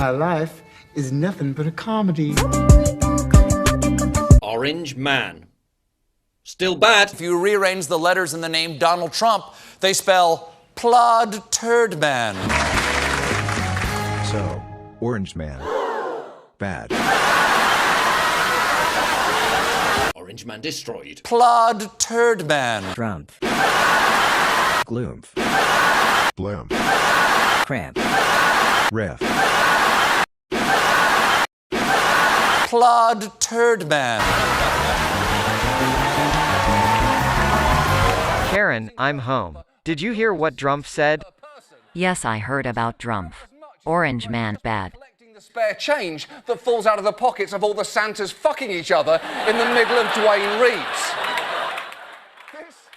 My life is nothing but a comedy. Orange Man. Still bad. If you rearrange the letters in the name Donald Trump, they spell Plod Turd Man. So, Orange Man. Bad. Orange Man destroyed. Plod Turd Man. Trump. Gloom. Blam. Cramp. Ref. Plod Turd Man. Karen, I'm home. Did you hear what Drumpf said? Yes, I heard about Drumpf. Orange Man bad. Collecting the spare change that falls out of the pockets of all the Santas fucking each other in the middle of Dwayne Reeves.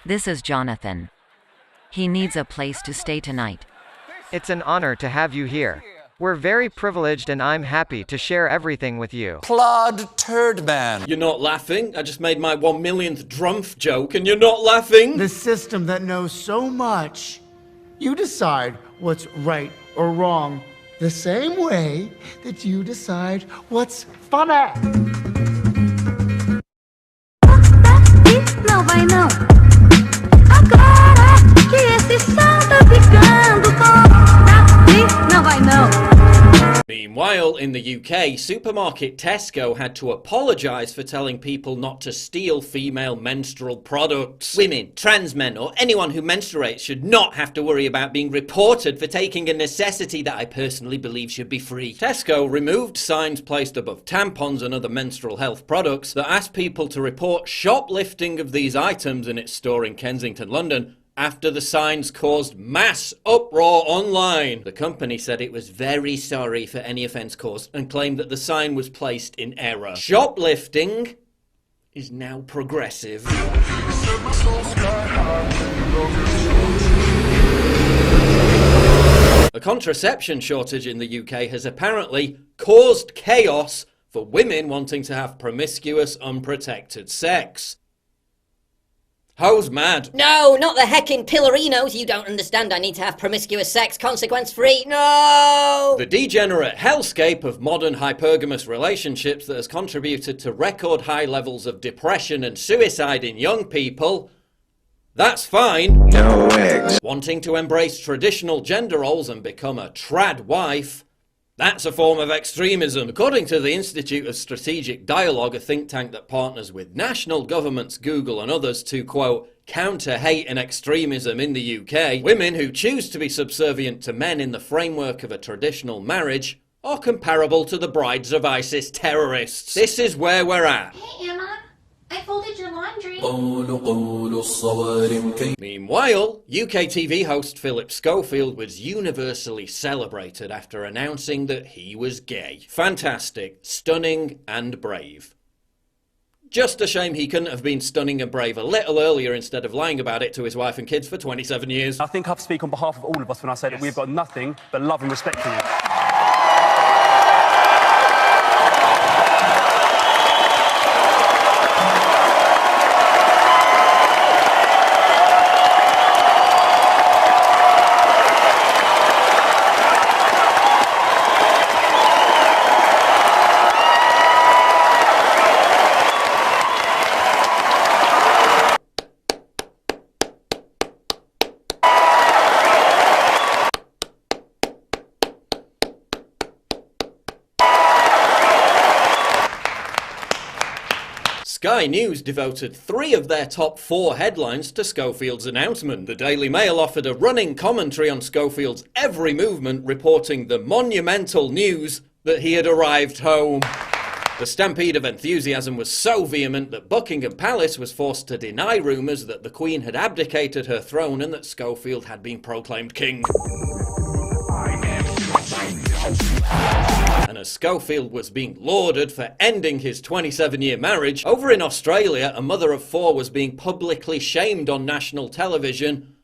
This is Jonathan. He needs a place to stay tonight. It's an honor to have you here. We're very privileged and I'm happy to share everything with you. Plod Turd Man. You're not laughing? I just made my 1 millionth Drumpf joke and you're not laughing? The system that knows so much. You decide what's right or wrong the same way that you decide what's funny. Não vai não. Agora que esse som tá ficando com não vai não. Meanwhile, in the UK, supermarket Tesco had to apologise for telling people not to steal female menstrual products. Women, trans men, or anyone who menstruates should not have to worry about being reported for taking a necessity that I personally believe should be free. Tesco removed signs placed above tampons and other menstrual health products that asked people to report shoplifting of these items in its store in Kensington, London, after the signs caused mass uproar online. The company said it was very sorry for any offence caused and claimed that the sign was placed in error. Shoplifting is now progressive. A contraception shortage in the UK has apparently caused chaos for women wanting to have promiscuous, unprotected sex. Ho's mad. No, not the heckin' Pillarinos. You don't understand. I need to have promiscuous sex, consequence-free. No! The degenerate hellscape of modern hypergamous relationships that has contributed to record high levels of depression and suicide in young people. That's fine. No eggs. Wanting to embrace traditional gender roles and become a trad wife. That's a form of extremism. According to the Institute of Strategic Dialogue, a think tank that partners with national governments, Google and others to, quote, counter hate and extremism in the UK, women who choose to be subservient to men in the framework of a traditional marriage are comparable to the brides of ISIS terrorists. This is where we're at. Hey, Emma. I folded your laundry. Meanwhile, UK TV host Philip Schofield was universally celebrated after announcing that he was gay. Fantastic, stunning and brave. Just a shame he couldn't have been stunning and brave a little earlier instead of lying about it to his wife and kids for 27 years. I think I speak on behalf of all of us when I say that we've got nothing but love and respect for you. Sky News devoted 3 of their top 4 headlines to Schofield's announcement. The Daily Mail offered a running commentary on Schofield's every movement, reporting the monumental news that he had arrived home. The stampede of enthusiasm was so vehement that Buckingham Palace was forced to deny rumours that the Queen had abdicated her throne and that Schofield had been proclaimed king. And as Schofield was being lauded for ending his 27-year marriage, over in Australia, a mother of 4 was being publicly shamed on national television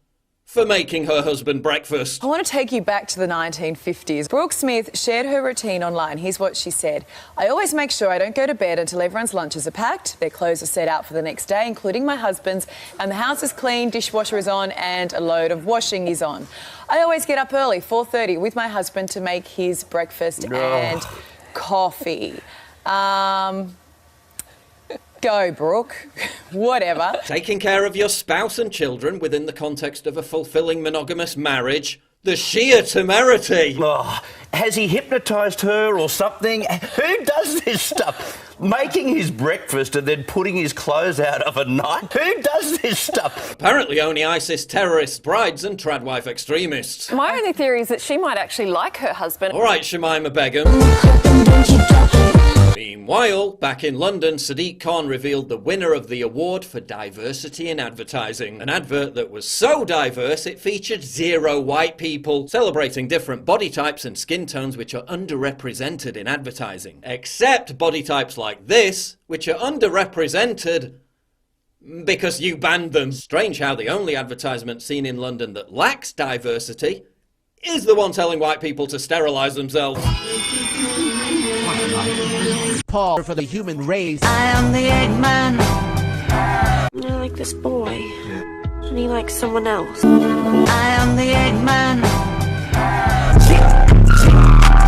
for making her husband breakfast. I want to take you back to the 1950s. Brooke Smith shared her routine online. Here's what she said. I always make sure I don't go to bed until everyone's lunches are packed, their clothes are set out for the next day, including my husband's, and the house is clean, dishwasher is on, and a load of washing is on. I always get up early, 4:30, with my husband to make his breakfast and coffee. Go, Brooke. Whatever. Taking care of your spouse and children within the context of a fulfilling monogamous marriage. The sheer temerity. Oh, has he hypnotised her or something? Who does this stuff? Making his breakfast and then putting his clothes out overnight? Who does this stuff? Apparently only ISIS terrorists, brides and tradwife extremists. My only theory is that she might actually like her husband. All right, Shamima Begum. Meanwhile, back in London, Sadiq Khan revealed the winner of the award for diversity in advertising. An advert that was so diverse it featured 0 white people, celebrating different body types and skin tones which are underrepresented in advertising. Except body types like this, which are underrepresented because you banned them. Strange how the only advertisement seen in London that lacks diversity is the one telling white people to sterilise themselves. Paul for the human race. I am the Eggman. I like this boy, and he likes someone else. I am the Eggman.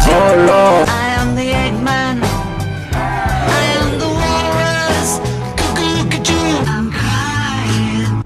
Oh Lord. I am the Eggman. I am the walrus. Cuckoo-cuckoo. I'm crying.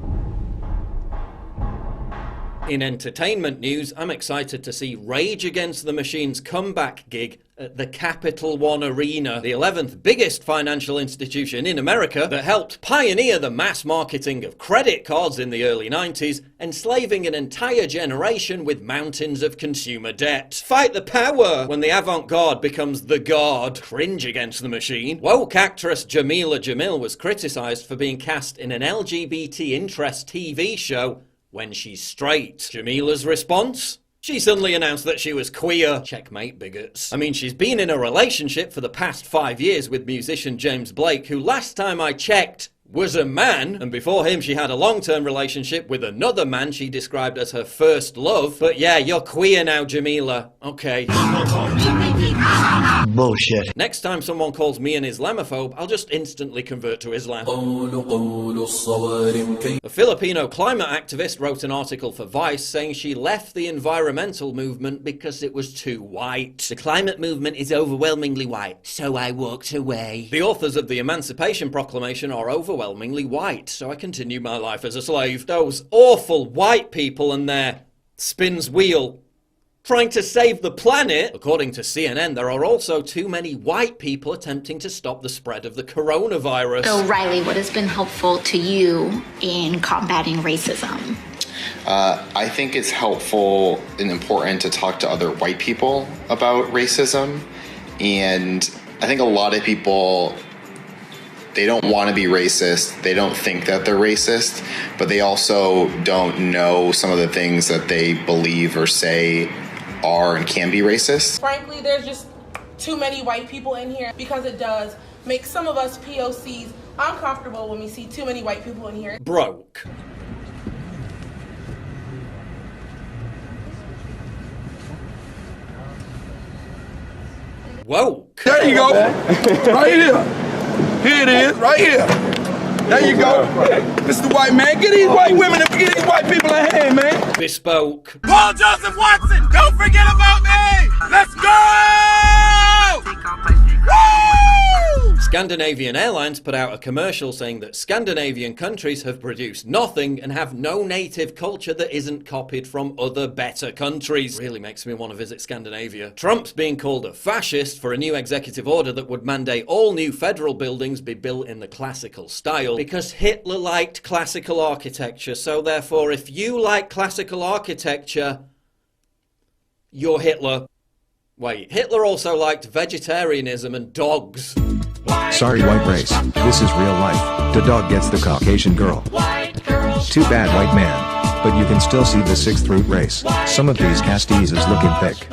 In entertainment news, I'm excited to see Rage Against the Machine's comeback gig at the Capital One Arena, the 11th biggest financial institution in America that helped pioneer the mass marketing of credit cards in the early 90s, enslaving an entire generation with mountains of consumer debt. Fight the power when the avant-garde becomes the guard. Cringe Against the Machine. Woke actress Jamila Jamil was criticised for being cast in an LGBT interest TV show when she's straight. Jamila's response? She suddenly announced that she was queer. Checkmate, bigots. I mean, she's been in a relationship for the past 5 years with musician James Blake, who last time I checked was a man, and before him she had a long-term relationship with another man she described as her first love. But yeah, you're queer now, Jamila. Okay. Bullshit. Next time someone calls me an Islamophobe, I'll just instantly convert to Islam. A Filipino climate activist wrote an article for Vice saying she left the environmental movement because it was too white. The climate movement is overwhelmingly white, so I walked away. The authors of the Emancipation Proclamation are overwhelmingly white, so I continue my life as a slave. Those awful white people and their spins wheel trying to save the planet. According to CNN, there are also too many white people attempting to stop the spread of the coronavirus. So, Riley, what has been helpful to you in combating racism? I think it's helpful and important to talk to other white people about racism. And I think a lot of people, they don't want to be racist. They don't think that they're racist, but they also don't know some of the things that they believe or say are and can be racist. Frankly, there's just too many white people in here because it does make some of us POCs uncomfortable when we see too many white people in here. Broke. Woke. There you go. Right here. Here it is, right here. There you go. This is the white man. Get these white women and get these white people a hand, man. Bespoke. Paul Joseph Watson, don't forget about me. Let's go! Woo! Scandinavian Airlines put out a commercial saying that Scandinavian countries have produced nothing and have no native culture that isn't copied from other better countries. Really makes me want to visit Scandinavia. Trump's being called a fascist for a new executive order that would mandate all new federal buildings be built in the classical style because Hitler liked classical architecture. So therefore, if you like classical architecture, you're Hitler. Wait, Hitler also liked vegetarianism and dogs. Sorry, white race. This is real life. The dog gets the Caucasian girl. Too bad, white man. But you can still see the sixth root race. Some of these casties is looking thick.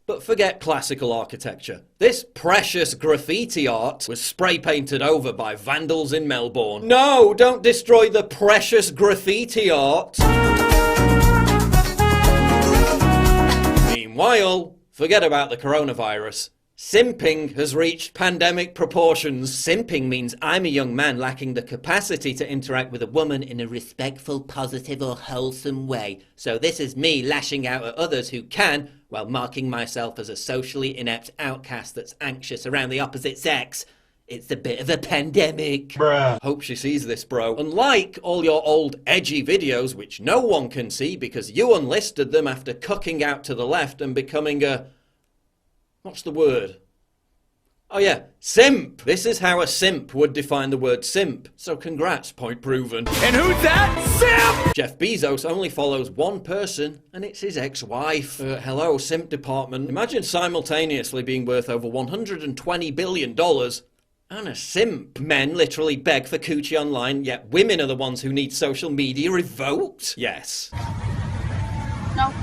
But forget classical architecture. This precious graffiti art was spray painted over by vandals in Melbourne. No, don't destroy the precious graffiti art. Meanwhile, forget about the coronavirus. Simping has reached pandemic proportions. Simping means I'm a young man lacking the capacity to interact with a woman in a respectful, positive or wholesome way. So this is me lashing out at others who can, while marking myself as a socially inept outcast that's anxious around the opposite sex. It's a bit of a pandemic. Bruh. Hope she sees this, bro. Unlike all your old edgy videos, which no one can see because you unlisted them after cucking out to the left and becoming a... what's the word? Oh yeah, simp! This is how a simp would define the word simp. So congrats, point proven. And who's that? Simp! Jeff Bezos only follows one person, and it's his ex-wife. Hello, simp department. Imagine simultaneously being worth over $120 billion and a simp. Men literally beg for coochie online, yet women are the ones who need social media revoked? Yes. No.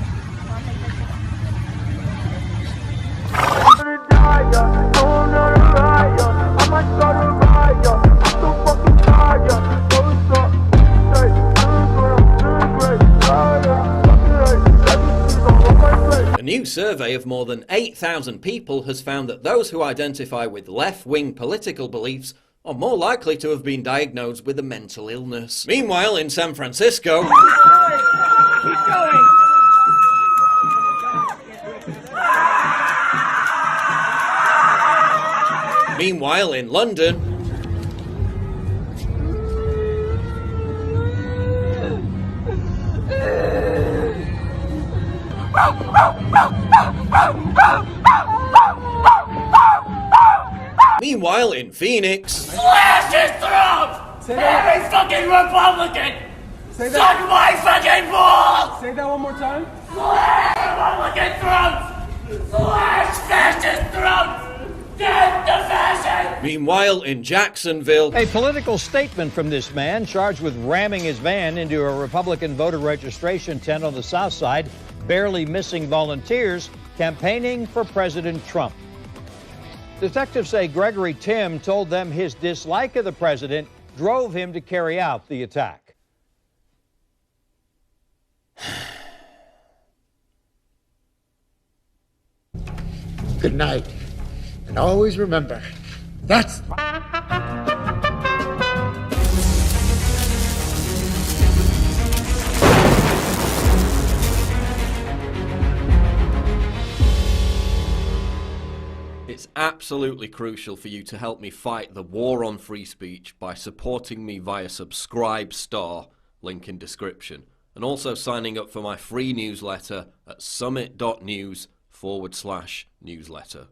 A new survey of more than 8,000 people has found that those who identify with left-wing political beliefs are more likely to have been diagnosed with a mental illness. Meanwhile, in San Francisco... Keep going! Meanwhile, in London... Meanwhile, in Phoenix... Slash his throat! Every fucking Republican! Suck my fucking balls! Say that one more time. Slash Republican throats! Slash fascist throats! Death to fascism! Meanwhile, in Jacksonville... A political statement from this man charged with ramming his van into a Republican voter registration tent on the South Side, barely missing volunteers campaigning for President Trump. Detectives say Gregory Tim told them his dislike of the president drove him to carry out the attack. Good night. And always remember, that's... It's absolutely crucial for you to help me fight the war on free speech by supporting me via Subscribe Star, link in description, and also signing up for my free newsletter at summit.news/newsletter.